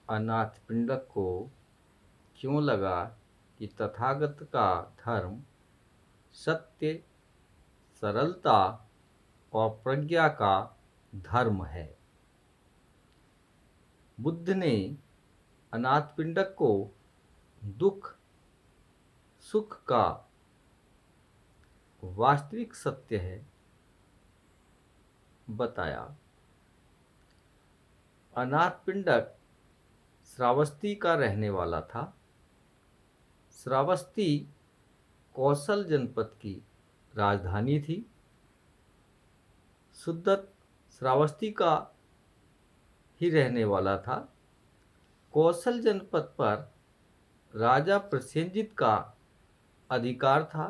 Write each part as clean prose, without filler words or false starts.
अनाथपिंडक को क्यों लगा कि तथागत का धर्म सत्य, सरलता और प्रज्ञा का धर्म है। बुद्ध ने अनाथपिंडक को दुख सुख का वास्तविक सत्य है बताया। अनाथपिंडक श्रावस्ती का रहने वाला था। श्रावस्ती कौशल जनपद की राजधानी थी। सुदत्त श्रावस्ती का ही रहने वाला था। कौशल जनपद पर राजा प्रसेनजित का अधिकार था।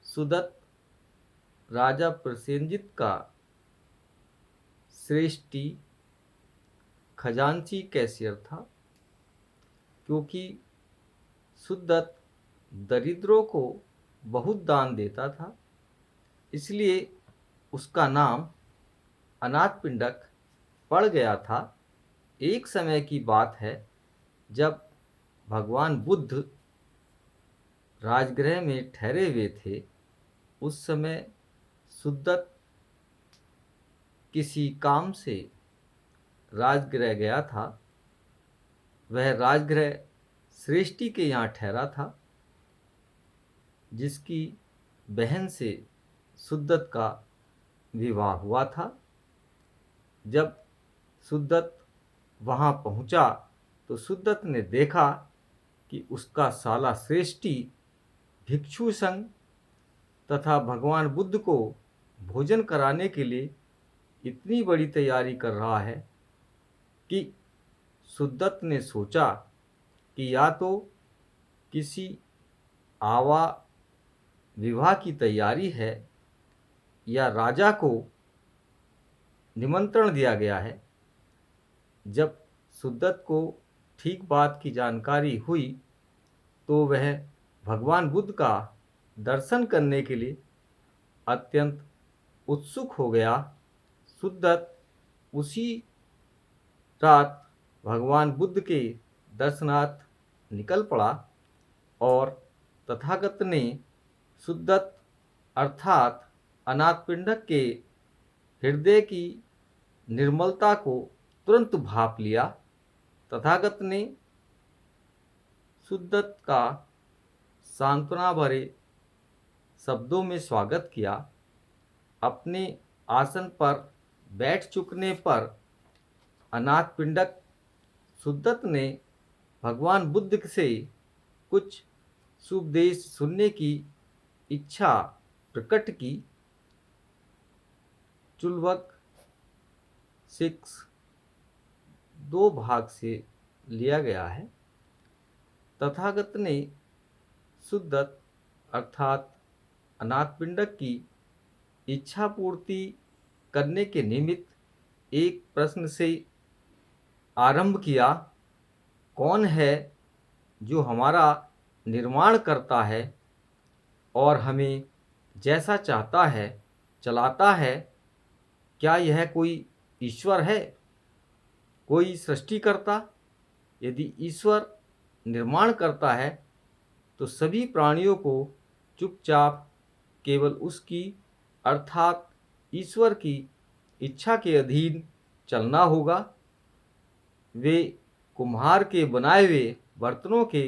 सुदत्त राजा प्रसेनजित का श्रेष्ठी खजांची कैशियर था। क्योंकि सुदत्त दरिद्रों को बहुत दान देता था, इसलिए उसका नाम अनाथपिंडक पड़ गया था। एक समय की बात है जब भगवान बुद्ध राजगृह में ठहरे हुए थे। उस समय सुदत्त किसी काम से राजगृह गया था। वह राजगृह श्रेष्ठी के यहाँ ठहरा था, जिसकी बहन से सुदत्त का विवाह हुआ था। जब सुदत्त वहाँ पहुँचा तो सुदत्त ने देखा कि उसका साला श्रेष्ठी भिक्षु संघ तथा भगवान बुद्ध को भोजन कराने के लिए इतनी बड़ी तैयारी कर रहा है कि सुदत्त ने सोचा कि या तो किसी आवा विवाह की तैयारी है या राजा को निमंत्रण दिया गया है। जब सुदत्त को ठीक बात की जानकारी हुई तो वह भगवान बुद्ध का दर्शन करने के लिए अत्यंत उत्सुक हो गया। सुदत्त उसी रात भगवान बुद्ध के दर्शनार्थ निकल पड़ा और तथागत ने सुदत्त अर्थात अनाथपिंडक के हृदय की निर्मलता को तुरंत भाप लिया। तथागत ने सुदत्त का सांत्वना भरे शब्दों में स्वागत किया। अपने आसन पर बैठ चुकने पर अनाथपिंडक सुदत्त ने भगवान बुद्ध से कुछ उपदेश सुनने की इच्छा प्रकट की। चुल्वक 6 2 भाग से लिया गया है। तथागत ने सुदत्त अर्थात अनाथपिंडक की इच्छा पूर्ति करने के निमित्त एक प्रश्न से आरंभ किया। कौन है जो हमारा निर्माण करता है और हमें जैसा चाहता है चलाता है? क्या यह कोई ईश्वर है, कोई सृष्टिकर्ता? यदि ईश्वर निर्माण करता है तो सभी प्राणियों को चुपचाप केवल उसकी अर्थात ईश्वर की इच्छा के अधीन चलना होगा। वे कुम्हार के बनाए हुए बर्तनों के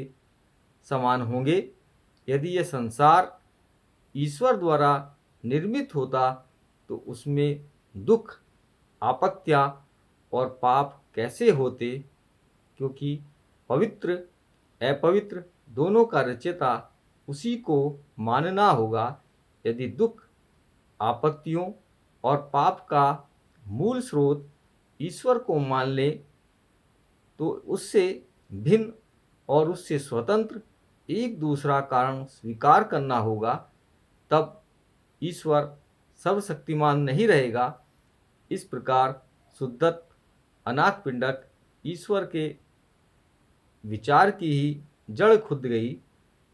समान होंगे। यदि यह संसार ईश्वर द्वारा निर्मित होता तो उसमें दुख, आपत्तियां और पाप कैसे होते? क्योंकि पवित्र अपवित्र दोनों का रचयिता उसी को मानना होगा। यदि दुख, आपत्तियों और पाप का मूल स्रोत ईश्वर को मान ले तो उससे भिन्न और उससे स्वतंत्र एक दूसरा कारण स्वीकार करना होगा। तब ईश्वर सर्वशक्तिमान नहीं रहेगा। इस प्रकार सुदत्त अनाथपिंडक ईश्वर के विचार की ही जड़ खुद गई।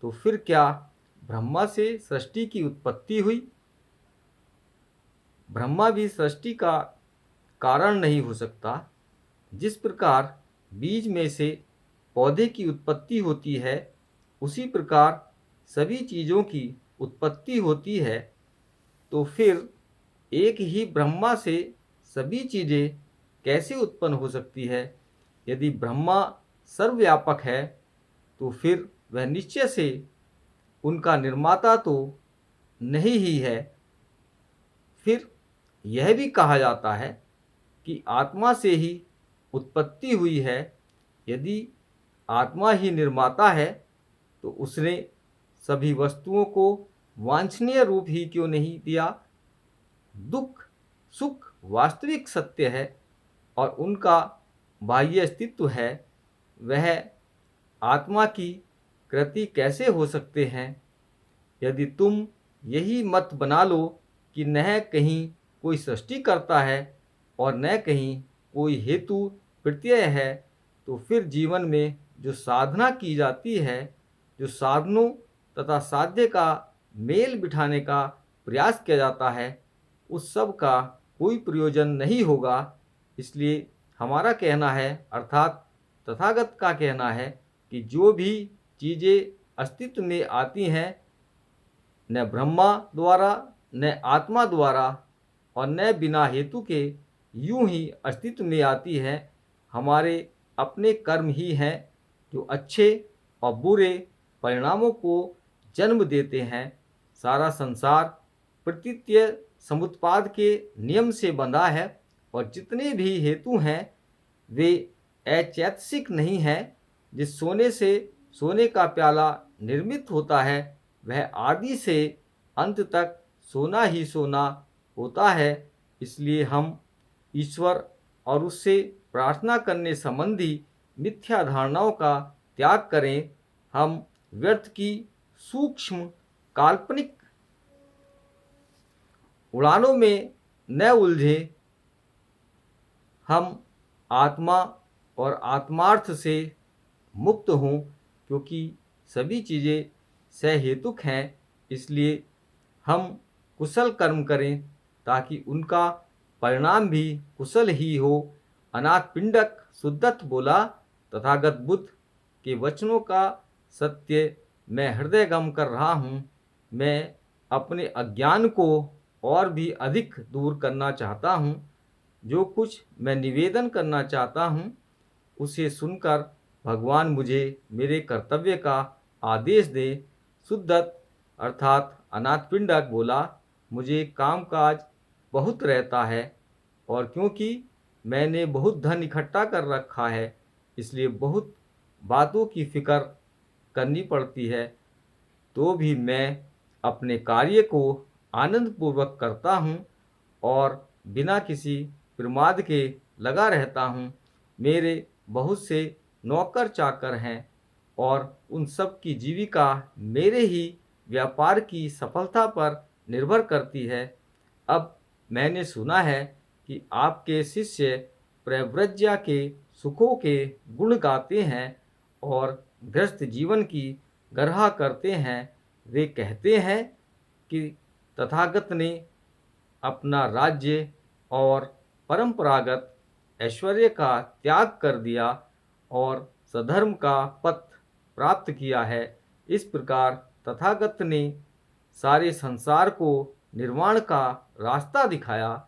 तो फिर क्या ब्रह्मा से सृष्टि की उत्पत्ति हुई? ब्रह्मा भी सृष्टि का कारण नहीं हो सकता। जिस प्रकार बीज में से पौधे की उत्पत्ति होती है, उसी प्रकार सभी चीज़ों की उत्पत्ति होती है। तो फिर एक ही ब्रह्मा से सभी चीज़ें कैसे उत्पन्न हो सकती है? यदि ब्रह्मा सर्वव्यापक है तो फिर वह निश्चय से उनका निर्माता तो नहीं ही है। फिर यह भी कहा जाता है कि आत्मा से ही उत्पत्ति हुई है। यदि आत्मा ही निर्माता है तो उसने सभी वस्तुओं को वांछनीय रूप ही क्यों नहीं दिया? दुख सुख वास्तविक सत्य है और उनका बाह्य अस्तित्व है। वह आत्मा की कृति कैसे हो सकते हैं? यदि तुम यही मत बना लो कि न कहीं कोई सृष्टि करता है और न कहीं कोई हेतु प्रत्यय है, तो फिर जीवन में जो साधना की जाती है, जो साधनों तथा साध्य का मेल बिठाने का प्रयास किया जाता है, उस सब का कोई प्रयोजन नहीं होगा। इसलिए हमारा कहना है, अर्थात तथागत का कहना है कि जो भी चीज़ें अस्तित्व में आती हैं, न ब्रह्मा द्वारा न आत्मा द्वारा और न बिना हेतु के यूं ही अस्तित्व में आती है, हमारे अपने कर्म ही हैं जो अच्छे और बुरे परिणामों को जन्म देते हैं। सारा संसार प्रतीत्य समुत्पाद के नियम से बंधा है और जितने भी हेतु हैं वे ऐच्छिक नहीं हैं। जिस सोने से सोने का प्याला निर्मित होता है वह आदि से अंत तक सोना ही सोना होता है। इसलिए हम ईश्वर और उससे प्रार्थना करने संबंधी मिथ्या धारणाओं का त्याग करें। हम व्यर्थ की सूक्ष्म काल्पनिक उड़ानों में न उलझे। हम आत्मा और आत्मार्थ से मुक्त हों, क्योंकि सभी चीज़ें सहेतुक हैं। इसलिए हम कुशल कर्म करें ताकि उनका परिणाम भी कुशल ही हो। अनाथ पिंडक सुदत्त बोला, तथागत बुद्ध के वचनों का सत्य मैं हृदयगम कर रहा हूँ। मैं अपने अज्ञान को और भी अधिक दूर करना चाहता हूँ। जो कुछ मैं निवेदन करना चाहता हूँ उसे सुनकर भगवान मुझे मेरे कर्तव्य का आदेश दे। सुदत्त अर्थात अनाथपिंडक बोला, मुझे कामकाज बहुत रहता है और क्योंकि मैंने बहुत धन इकट्ठा कर रखा है, इसलिए बहुत बातों की फिक्र करनी पड़ती है। तो भी मैं अपने कार्य को आनंदपूर्वक करता हूँ और बिना किसी प्रमाद के लगा रहता हूँ। मेरे बहुत से नौकर चाकर हैं और उन सब की जीविका मेरे ही व्यापार की सफलता पर निर्भर करती है। अब मैंने सुना है कि आपके शिष्य प्रव्रज्या के सुखों के गुण गाते हैं और गृहस्थ जीवन की गर्हा करते हैं। वे कहते हैं कि तथागत ने अपना राज्य और परंपरागत ऐश्वर्य का त्याग कर दिया और सधर्म का पथ प्राप्त किया है। इस प्रकार तथागत ने सारे संसार को निर्वाण का रास्ता दिखाया।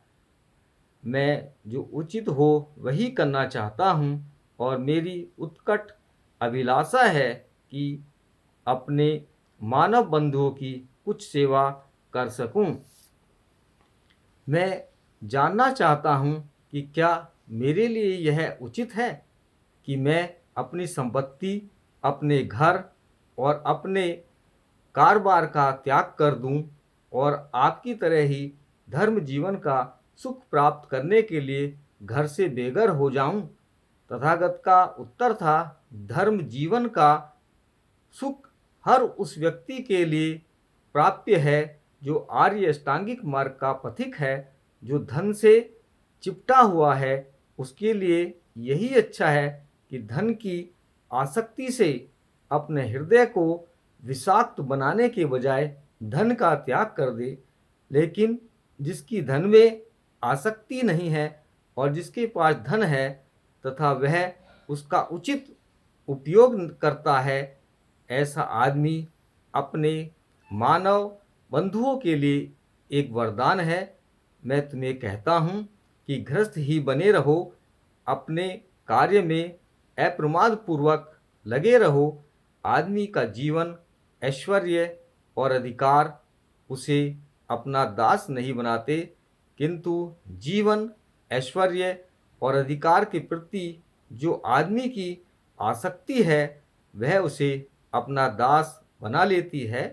मैं जो उचित हो वही करना चाहता हूँ और मेरी उत्कट अभिलाषा है कि अपने मानव बंधुओं की कुछ सेवा कर सकूं। मैं जानना चाहता हूँ कि क्या मेरे लिए यह उचित है कि मैं अपनी संपत्ति, अपने घर और अपने कारोबार का त्याग कर दूं और आपकी तरह ही धर्म जीवन का सुख प्राप्त करने के लिए घर से बेघर हो जाऊं? तथागत का उत्तर था, धर्म जीवन का सुख हर उस व्यक्ति के लिए प्राप्य है जो आर्य अष्टांगिक मार्ग का पथिक है। जो धन से चिपटा हुआ है उसके लिए यही अच्छा है कि धन की आसक्ति से अपने हृदय को विषाक्त बनाने के बजाय धन का त्याग कर दे। लेकिन जिसकी धन में आसक्ति नहीं है और जिसके पास धन है तथा वह उसका उचित उपयोग करता है, ऐसा आदमी अपने मानव बंधुओं के लिए एक वरदान है। मैं तुम्हें कहता हूँ कि गृहस्थ ही बने रहो, अपने कार्य में अप्रमाद पूर्वक लगे रहो। आदमी का जीवन, ऐश्वर्य और अधिकार उसे अपना दास नहीं बनाते, किंतु जीवन, ऐश्वर्य और अधिकार के प्रति जो आदमी की आसक्ति है वह उसे अपना दास बना लेती है।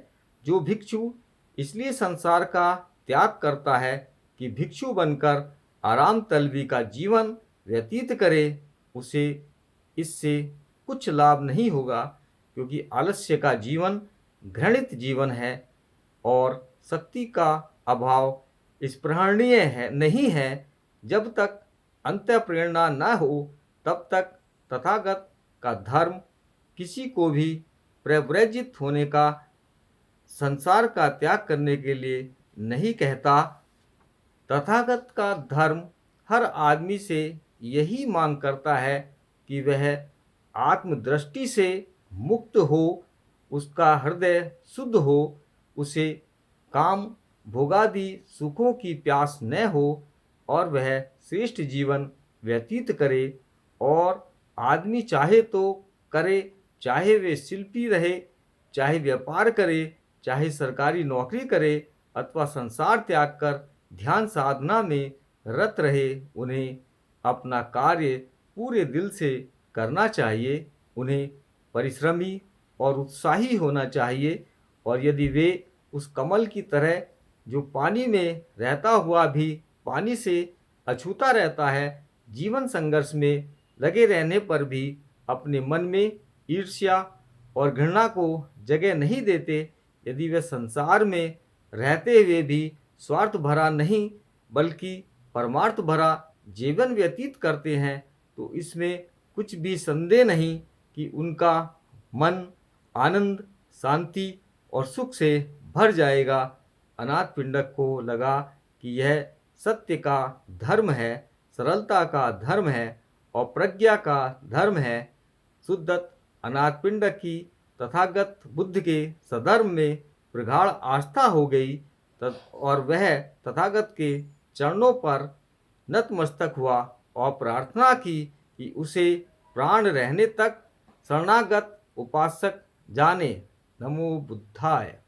जो भिक्षु इसलिए संसार का त्याग करता है कि भिक्षु बनकर आराम तलबी का जीवन व्यतीत करे, उसे इससे कुछ लाभ नहीं होगा, क्योंकि आलस्य का जीवन घृणित जीवन है और शक्ति का अभाव स्पृहणीय है नहीं है। जब तक अंतःप्रेरणा न हो तब तक तथागत का धर्म किसी को भी प्रव्रजित होने का, संसार का त्याग करने के लिए नहीं कहता। तथागत का धर्म हर आदमी से यही मांग करता है कि वह आत्मदृष्टि से मुक्त हो, उसका हृदय शुद्ध हो, उसे काम भोगादि सुखों की प्यास न हो और वह श्रेष्ठ जीवन व्यतीत करे। और आदमी चाहे तो करे, चाहे वे शिल्पी रहे, चाहे व्यापार करे, चाहे सरकारी नौकरी करे अथवा संसार त्याग कर ध्यान साधना में रत रहे, उन्हें अपना कार्य पूरे दिल से करना चाहिए। उन्हें परिश्रमी और उत्साही होना चाहिए। और यदि वे उस कमल की तरह जो पानी में रहता हुआ भी पानी से अछूता रहता है, जीवन संघर्ष में लगे रहने पर भी अपने मन में ईर्ष्या और घृणा को जगह नहीं देते, यदि वे संसार में रहते हुए भी स्वार्थ भरा नहीं बल्कि परमार्थ भरा जीवन व्यतीत करते हैं, तो इसमें कुछ भी संदेह नहीं कि उनका मन आनंद, शांति और सुख से भर जाएगा। अनाथ पिंडक को लगा कि यह सत्य का धर्म है, सरलता का धर्म है और प्रज्ञा का धर्म है। शुद्धत अनाथ पिंडक की तथागत बुद्ध के सधर्म में प्रगाढ़ आस्था हो गई और वह तथागत के चरणों पर नतमस्तक हुआ और प्रार्थना की कि उसे प्राण रहने तक शरणागत उपासक जाने। नमो बुद्धाय।